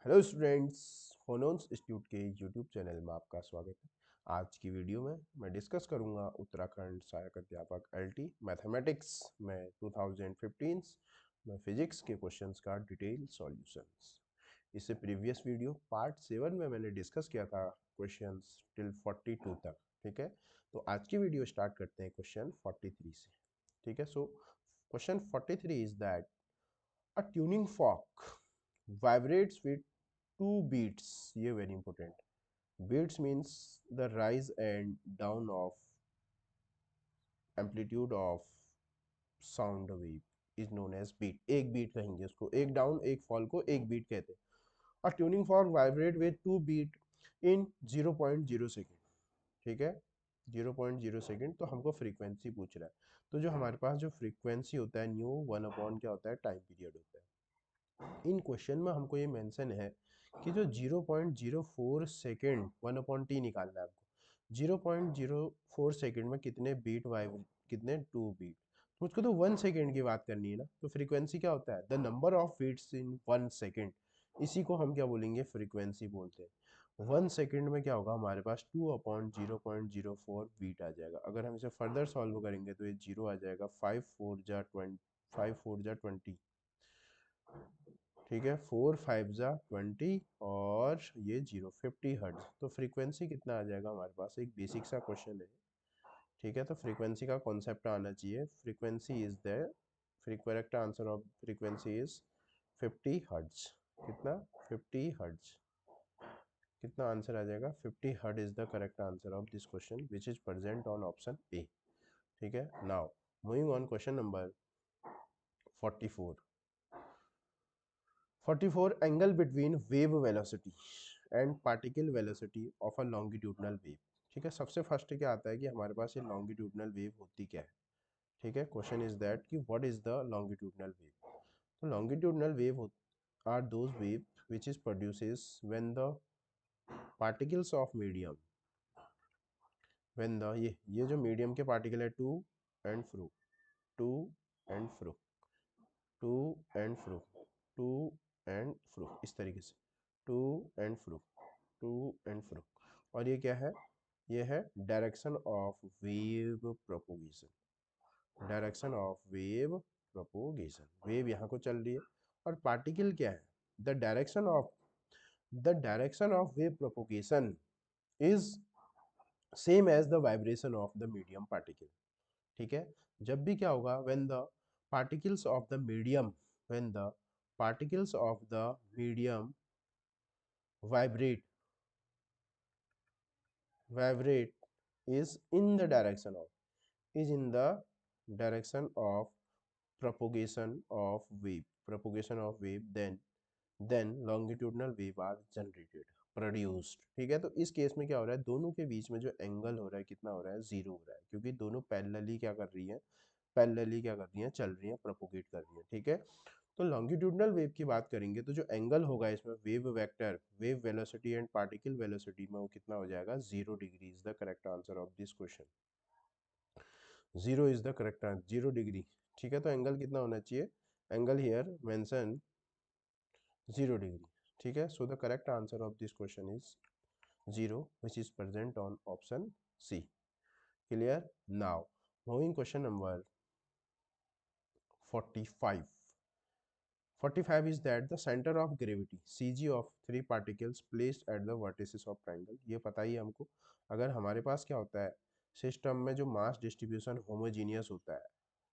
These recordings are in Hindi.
हेलो स्टूडेंट्स, फोनोन्स इंस्टीट्यूट के यूट्यूब चैनल में आपका स्वागत है। आज की वीडियो में मैं डिस्कस करूंगा उत्तराखंड सहायक अध्यापक एलटी मैथमेटिक्स में 2015 में फिजिक्स के क्वेश्चंस का डिटेल सॉल्यूशंस। इससे प्रीवियस वीडियो पार्ट 7 में मैंने डिस्कस किया था क्वेश्चंस टिल 42 तक। ठीक है, तो आज की वीडियो स्टार्ट करते हैं क्वेश्चन 43 से। ठीक है, so question 43 is that a tuning fork vibrates with two beats. ये very important. Beats means the rise and down of amplitude of sound wave is known as beat. एक beat कहेंगे उसको, एक down एक fall को एक beat कहते हैं. A tuning fork vibrate with two beat in 0.0 second. ठीक है, 0.0 सेकेंड। तो हमको फ्रीक्वेंसी पूछ रहा है, तो जो हमारे पास जो फ्रीक्वेंसी होता है न्यू 1 क्या होता है, टाइम पीरियड होता है। इन क्वेश्चन में हमको ये मेंशन है कि जो 0.04 सेकेंड 1/t निकालना है आपको। 0.04 सेकेंड में कितने बीट वाइब, कितने 2 बीट, तो मुझको तो 1 सेकेंड की बात करनी है ना। तो फ्रीक्वेंसी क्या होता है, the number of beats in 1 second. इसी को हम क्या बोलेंगे, फ्रीक्वेंसी बोलते हैं। 1 सेकेंड में क्या होगा हमारे पास 2/0.04 बीट आ जाएगा। अगर हम इसे फर्दर सॉल्व करेंगे तो ये 0 आ जाएगा, 5 4 जा 20, ठीक है, 4 5 जा 20 और ये 0 50 हर्ट्ज। तो फ्रीक्वेंसी कितना आ जाएगा हमारे पास, एक बेसिक सा क्वेश्चन है। ठीक है, तो फ्रीक्वेंसी का कॉन्सेप्ट आना चाहिए। Frequency is the correct answer of frequency is 50 hertz. कितना, 50 हर्ट्ज। कितना आंसर आ जाएगा, 50 hertz is the correct answer of this question which is present on option A. ठीक है, now moving on question number 44। 44 angle between wave velocity and particle velocity of a longitudinal wave। ठीक है, सबसे फर्स्ट क्या आता है कि हमारे पास ये लॉन्गिट्यूडनल वेव होती क्या है। ठीक है, क्वेश्चन इज दैट कि what is the longitudinal wave. तो longitudinal wave are those wave which is produces when the particles of medium, when the ये जो मीडियम के पार्टिकल है to and fro, to and fro, to and fro, to and fro, इस तरीके से to and fro, to and fro. और ये क्या है, ये है direction of wave propagation. Direction of wave propagation, wave यहाँ को चल रही है और पार्टिकल क्या है, the direction of wave propagation is same as the vibration of the medium particle. ठीक है, जब भी क्या होगा, when the particles of the medium, when the particles of the medium vibrate, vibrate is in the direction of, is in the direction of propagation of wave, propagation of wave, then longitudinal wave are generated, produced। ठीक है, तो इस केस में क्या हो रहा है, दोनों के बीच में जो एंगल हो रहा है कितना हो रहा है, जीरो हो रहा है, क्योंकि दोनों पैरेलली क्या कर रही है, पैरेलली क्या कर रही है, चल रही है, प्रोपोगेट कर रही है। ठीक है, तो लॉन्गिट्यूडनल वेव की बात करेंगे तो जो एंगल होगा इसमें, wave vector, wave velocity and particle velocity में, वो कितना हो जाएगा, 0 degree is the correct answer of this question. 0 is the correct answer, 0 degree. ठीक है, तो एंगल कितना होना चाहिए, एंगल हियर मेंशन 0 डिग्री। ठीक है, so the correct answer of this question is 0 which is present on option C। clear, now moving question number 45। 45 is that the center of gravity CG of three particles placed at the vertices of triangle। ये पता ही है हमको। अगर हमारे पास क्या होता है, सिस्टम में जो मास डिस्ट्रीब्यूशन होमोजीनियस होता है,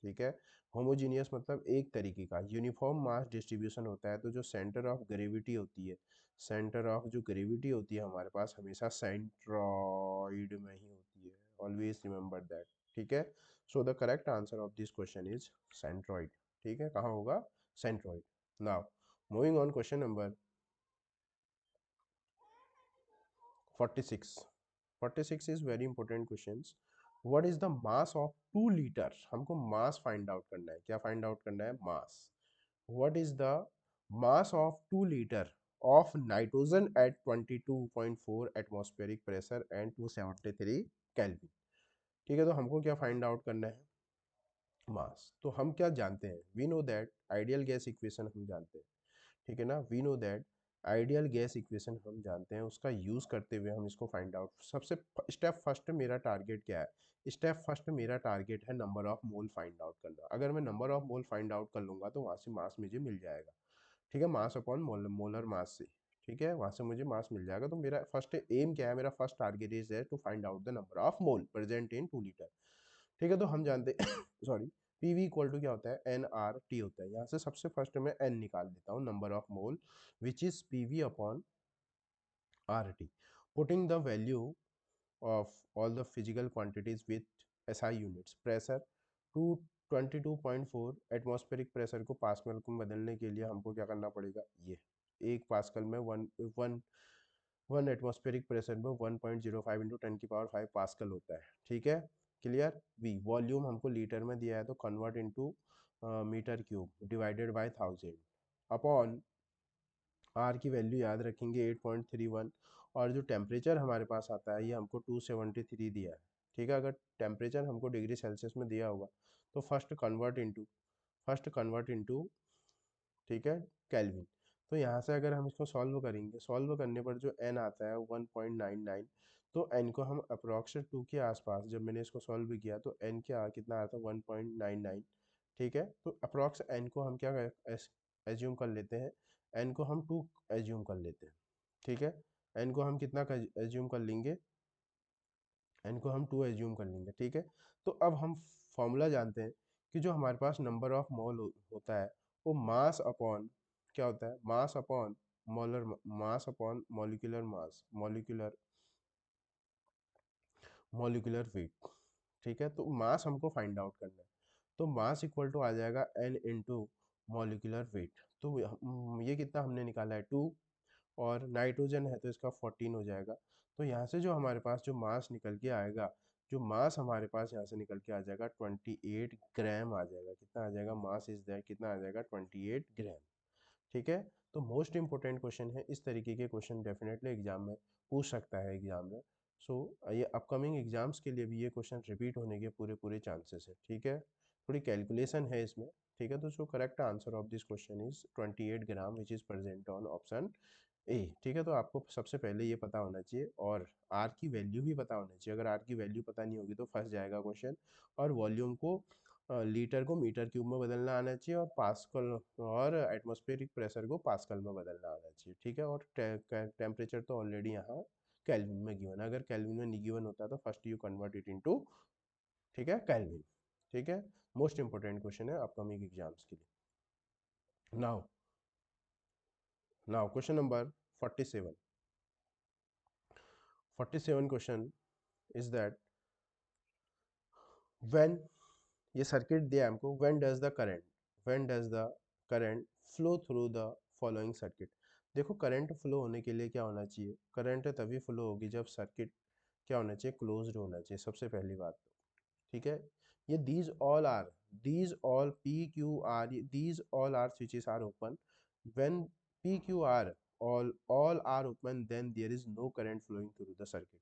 ठीक है, होमोजीनियस मतलब एक तरीके का यूनिफॉर्म मास डिस्ट्रीब्यूशन होता है, तो जो सेंटर ऑफ ग्रेविटी होती है, सेंटर ऑफ जो ग्रेविटी होती है हमारे पास हमेशा सेंट्रॉइड में ही होती है, ऑलवेज रिमेंबर दैट। ठीक है, so the correct answer of this question is centroid. ठीक है, कहाँ होगा, centroid. Now, moving on question number 46। 46 is very important questions। What is the mass of 2 liter? हमको mass find out करना है, क्या find out करना है, mass। What is the mass of 2 liter of nitrogen at 22.4 atmospheric pressure and 273 Kelvin। ठीक है, तो हमको क्या find out करना है, मास। तो हम क्या जानते हैं, we know that ideal gas equation हम जानते हैं। ठीक है ना, we know that ideal gas equation हम जानते हैं, उसका यूज़ करते हुए हम इसको फाइंड आउट। सबसे स्टेप फर्स्ट मेरा टारगेट क्या है? स्टेप फर्स्ट मेरा टारगेट है number of mole find out करना। अगर मैं number of mole find out कर लूँगा तो वहाँ से मास मुझे मिल जाएगा, ठीक है, मास अपॉन मोलर मास से, ठीक है, वहाँ से मुझे मास मिल जाएगा। तो मेरा फर्स्ट एम क्या है? मेरा फर्स्ट टारगेट इज है to find out the number of mole present in 2 litre, ठीक है। तो हम जानते sorry, P V equal to क्या होता है? एन आर टी होता है। यहाँ से सबसे फर्स्ट मैं एन निकाल लेता हूँ, number of mole, which is P V upon R T, putting the value of all the physical quantities with SI units। Pressure to 22.4 atmospheric pressure को पास्कल में बदलने के लिए हमको क्या करना पड़ेगा? ये एक पास्कल में one one one atmospheric pressure में 1.05 इंटू 10⁵ पास्कल होता है, ठीक है, क्लियर। वी वॉल्यूम हमको लीटर में दिया है तो convert into metre cube divided by 1000 upon R की वैल्यू याद रखेंगे 8.31, और जो टेम्परेचर हमारे पास आता है ये हमको 273 दिया है, ठीक है। अगर टेम्परेचर हमको डिग्री सेल्सियस में दिया होगा तो फर्स्ट कन्वर्ट इनटू, ठीक है, केल्विन। तो यहाँ से अगर हम इसको सॉल्व करेंगे, सॉल्व करने पर जो एन आता है 1.99, तो एन को हम अप्रॉक्स 2 के आसपास, जब मैंने इसको सॉल्व किया तो एन क्या कितना आया था? 1.99, ठीक है। तो अप्रॉक्स एन को हम क्या एज्यूम कर लेते हैं? एन को हम 2 एज्यूम कर लेते हैं, ठीक है। एन को हम कितना एज्यूम कर लेंगे? एन को हम 2 एज्यूम कर लेंगे, ठीक है। तो अब हम फॉर्मूला जानते हैं कि जो हमारे पास नंबर ऑफ मोल होता है वो मास अपॉन क्या होता है? Mass upon molar mass upon molecular mass, molecular weight, ठीक है। तो मास हमको फाइंड आउट करना है, तो मास इक्वल टू आ जाएगा एन इंटू मॉलिक्यूलर वेट। तो ये कितना हमने निकाला है? 2, और नाइट्रोजन है तो इसका 14 हो जाएगा। तो यहाँ से जो हमारे पास जो मास निकल के आएगा, जो मास हमारे पास यहाँ से निकल के आ जाएगा 28 ग्राम आ जाएगा। कितना आ जाएगा? मास इज दैट कितना आ जाएगा? 28 ग्राम, ठीक है। तो मोस्ट इंपॉर्टेंट क्वेश्चन है, इस तरीके के क्वेश्चन डेफिनेटली एग्जाम में पूछ सकता है एग्जाम में। सो ये अपकमिंग एग्जाम्स के लिए भी ये क्वेश्चन रिपीट होने के पूरे पूरे चांसेस है, ठीक है। थोड़ी कैलकुलेशन है इसमें, ठीक है। तो जो correct answer of this question is 28 gram which is present on option A, ठीक है। तो आपको सबसे पहले ये पता होना चाहिए, और आर की वैल्यू भी पता होनी चाहिए। अगर आर की वैल्यू पता नहीं होगी तो फंस जाएगा क्वेश्चन। और वॉल्यूम को लीटर को मीटर क्यूब में बदलना आना चाहिए, और पास्कल और एटमॉस्फेरिक प्रेशर को पास्कल में बदलना आना चाहिए, ठीक है। और टेम्परेचर तो ऑलरेडी यहाँ केल्विन में गिवन है। अगर केल्विन में नहीं गिवन होता तो first you convert it into, ठीक है, केल्विन, ठीक है। मोस्ट इंपोर्टेंट क्वेश्चन है अपकमिंग एग्जाम्स के लिए। Now question number 47। 47 question is that when, ये सर्किट दिया है हमको, when does the current flow through the following circuit. देखो करंट फ्लो होने के लिए क्या होना चाहिए? करंट तभी फ्लो होगी जब सर्किट क्या होना चाहिए? क्लोज्ड होना चाहिए, सबसे पहली बात, ठीक है। ये these all P Q R, these all are switches are open. When P Q R all are open then there is no current flowing through the circuit,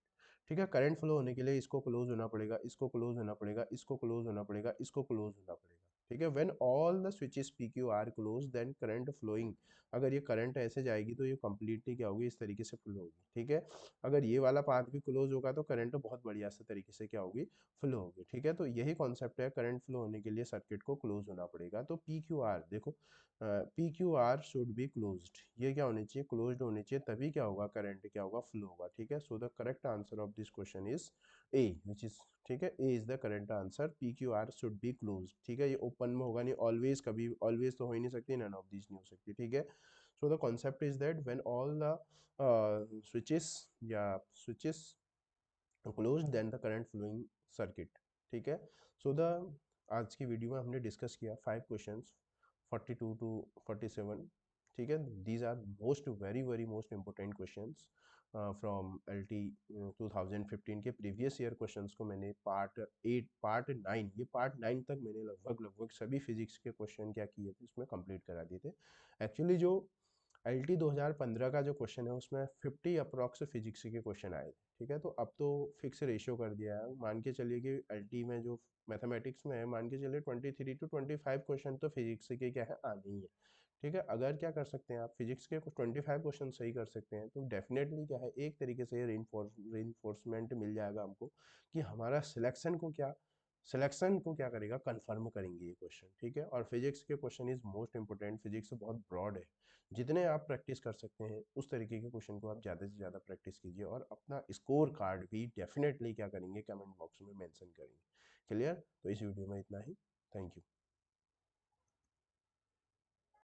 ठीक है। करंट फ्लो होने के लिए इसको क्लोज होना पड़ेगा, इसको क्लोज होना पड़ेगा, इसको क्लोज होना पड़ेगा, इसको क्लोज होना पड़ेगा, ठीक है। When all the switches P Q R close then current flowing, अगर ये करंट ऐसे जाएगी तो ये कंप्लीटली क्या होगी? इस तरीके से फ्लो होगी, ठीक है। अगर ये वाला पाथ भी क्लोज होगा तो करंट बहुत बढ़िया से तरीके से क्या होगी? फ्लो होगी, ठीक है। तो यही कॉन्सेप्ट है, करंट फ्लो होने के लिए सर्किट को क्लोज होना पड़ेगा। तो पी क्यू आर देखो, P Q R should be closed, ये क्या होनी चाहिए? क्लोज्ड होनी चाहिए, तभी क्या होगा? करंट क्या होगा? फ्लो होगा, ठीक है। So the correct answer of this question is A, which is, ठीक है, A is the correct answer. P Q R should be closed, ठीक है। ये ओपन में होगा नहीं ऑलवेज, कभी ऑलवेज तो हो ही नहीं सकती, नन ऑफ दिस नहीं हो सकती, ठीक है। So the concept is that when all the switches closed then the current flowing circuit, ठीक है। सो द आज की वीडियो में हमने डिस्कस किया 5 क्वेश्चंस 42 टू 47, ठीक है। These are most very very most important questions from LT 2015 के प्रीवियस ईयर क्वेश्चंस को मैंने पार्ट 9, ये पार्ट 9 तक मैंने लगभग सभी फिजिक्स के क्वेश्चन क्या किए थे उसमें कंप्लीट करा दिए थे। एक्चुअली जो एलटी 2015 का जो क्वेश्चन है उसमें 50 अप्रॉक्स फिजिक्स के क्वेश्चन आए थे, ठीक है। तो अब तो फिक्स रेशियो कर दिया है, मान के चलिए कि एलटी में जो मैथमेटिक्स में है, मान के चलिए 23 टू 25 क्वेश्चन तो फिजिक्स के क्या है? आने ही है, ठीक है, अगर क्या कर सकते हैं आप फिजिक्स के कुछ 25 क्वेश्चन सही कर सकते हैं तो डेफिनेटली क्या है, एक तरीके से रीइंफोर्समेंट मिल जाएगा हमको कि हमारा सिलेक्शन को क्या करेगा, कंफर्म करेंगे ये क्वेश्चन। ठीक है, और फिजिक्स के question is most important, physics बहुत ब्रॉड है, जितने आप प्रैक्टिस कर सकते हैं उस तरीके के क्वेश्चन को आप ज़्यादा से ज़्यादा प्रैक्टिस कीजिए, और अपना स्कोर कार्ड भी डेफिनेटली क्या करेंगे, कमेंट बॉक्स में मेंशन करेंगे। क्लियर? तो इस वीडियो में इतना ही। Thank you.